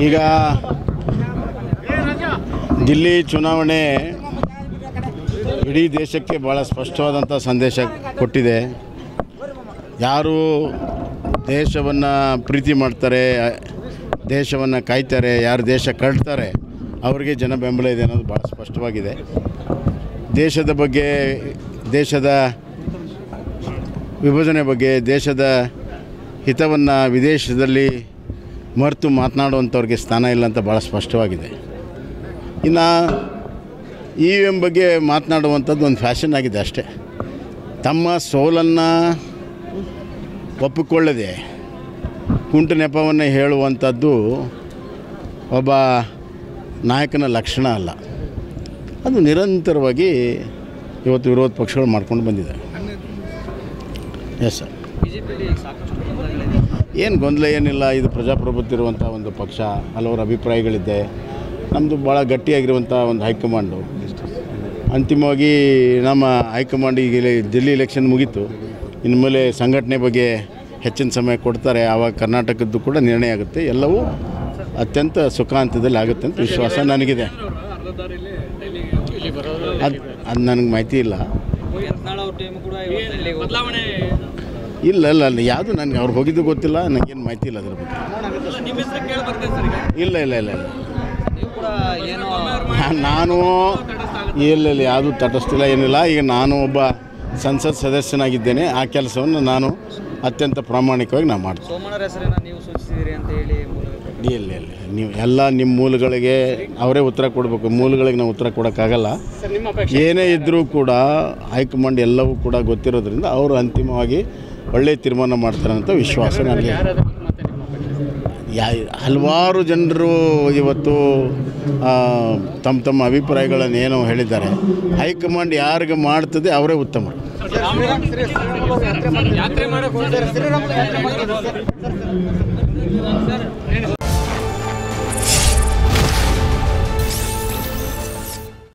ಈಗ ದಿಲ್ಲಿ ಚುನಾವಣೆ ಇಡೀ ದೇಶಕ್ಕೆ ಭಾಳ ಸ್ಪಷ್ಟವಾದಂಥ ಸಂದೇಶ ಕೊಟ್ಟಿದೆ. ಯಾರು ದೇಶವನ್ನು ಪ್ರೀತಿ ಮಾಡ್ತಾರೆ, ದೇಶವನ್ನು ಕಾಯ್ತಾರೆ, ಯಾರು ದೇಶ ಕಟ್ತಾರೆ ಅವರಿಗೆ ಜನ ಬೆಂಬಲ ಇದೆ ಅನ್ನೋದು ಭಾಳ ಸ್ಪಷ್ಟವಾಗಿದೆ. ದೇಶದ ಬಗ್ಗೆ, ದೇಶದ ವಿಭಜನೆ ಬಗ್ಗೆ, ದೇಶದ ಹಿತವನ್ನು ವಿದೇಶದಲ್ಲಿ ಮರೆತು ಮಾತನಾಡುವಂಥವ್ರಿಗೆ ಸ್ಥಾನ ಇಲ್ಲ ಅಂತ ಭಾಳ ಸ್ಪಷ್ಟವಾಗಿದೆ. ಇನ್ನು EVM ಬಗ್ಗೆ ಮಾತನಾಡುವಂಥದ್ದು ಒಂದು ಫ್ಯಾಷನ್ ಆಗಿದೆ ಅಷ್ಟೇ. ತಮ್ಮ ಸೋಲನ್ನು ಒಪ್ಪಿಕೊಳ್ಳದೆ ಕುಂಟು ನೆಪವನ್ನು ಹೇಳುವಂಥದ್ದು ಒಬ್ಬ ನಾಯಕನ ಲಕ್ಷಣ ಅಲ್ಲ. ಅದು ನಿರಂತರವಾಗಿ ಇವತ್ತು ವಿರೋಧ ಪಕ್ಷಗಳು ಮಾಡ್ಕೊಂಡು ಬಂದಿದ್ದಾರೆ. Yes sir. ಏನು ಗೊಂದಲ ಏನಿಲ್ಲ. ಇದು ಪ್ರಜಾಪ್ರಭುತ್ವ ಇರುವಂಥ ಒಂದು ಪಕ್ಷ, ಹಲವಾರು ಅಭಿಪ್ರಾಯಗಳಿದೆ. ನಮ್ಮದು ಭಾಳ ಗಟ್ಟಿಯಾಗಿರುವಂಥ ಒಂದು ಹೈಕಮಾಂಡು. ಅಂತಿಮವಾಗಿ ನಮ್ಮ ಹೈಕಮಾಂಡ್ ಈಗ ದಿಲ್ಲಿ ಎಲೆಕ್ಷನ್ ಮುಗೀತು. ಇನ್ನು ಮೇಲೆ ಸಂಘಟನೆ ಬಗ್ಗೆ ಹೆಚ್ಚಿನ ಸಮಯ ಕೊಡ್ತಾರೆ. ಆವಾಗ ಕರ್ನಾಟಕದ್ದು ಕೂಡ ನಿರ್ಣಯ ಆಗುತ್ತೆ. ಎಲ್ಲವೂ ಅತ್ಯಂತ ಸುಖಾಂತದಲ್ಲಿ ಆಗುತ್ತೆ ಅಂತ ವಿಶ್ವಾಸ ನನಗಿದೆ. ಅದು ನನಗೆ ಮಾಹಿತಿ ಇಲ್ಲ. ಇಲ್ಲ ಯಾವುದು ನನಗೆ ಅವ್ರು ಹೋಗಿದ್ದು ಗೊತ್ತಿಲ್ಲ. ನನಗೇನು ಮಾಹಿತಿ ಇಲ್ಲ ಅದ್ರ ಬಗ್ಗೆ. ಇಲ್ಲ ನಾನು ಇಲ್ಲ ಯಾವುದು ತಟಸ್ಥಿಲ್ಲ, ಏನಿಲ್ಲ. ಈಗ ನಾನು ಒಬ್ಬ ಸಂಸತ್ ಸದಸ್ಯನಾಗಿದ್ದೇನೆ. ಆ ಕೆಲಸವನ್ನು ನಾನು ಅತ್ಯಂತ ಪ್ರಾಮಾಣಿಕವಾಗಿ ನಾನು ಮಾಡ್ತೀನಿ. ಇಲ್ಲ ನೀವು ಎಲ್ಲ ನಿಮ್ಮ ಮೂಲಗಳಿಗೆ ಅವರೇ ಉತ್ತರ ಕೊಡಬೇಕು. ಮೂಲಗಳಿಗೆ ನಾವು ಉತ್ತರ ಕೊಡೋಕ್ಕಾಗಲ್ಲ. ಏನೇ ಇದ್ದರೂ ಕೂಡ ಹೈಕಮಾಂಡ್ ಎಲ್ಲವೂ ಕೂಡ ಗೊತ್ತಿರೋದ್ರಿಂದ ಅವರು ಅಂತಿಮವಾಗಿ ಒಳ್ಳೆಯ ತೀರ್ಮಾನ ಮಾಡ್ತಾರೆ ಅಂತ ವಿಶ್ವಾಸ ನನಗೆ. ಹಲವಾರು ಜನರು ಇವತ್ತು ತಮ್ಮ ಅಭಿಪ್ರಾಯಗಳನ್ನು ಏನೋ ಹೇಳಿದ್ದಾರೆ. ಹೈಕಮಾಂಡ್ ಯಾರಿಗೆ ಮಾಡ್ತದೆ ಅವರೇ ಉತ್ತಮ.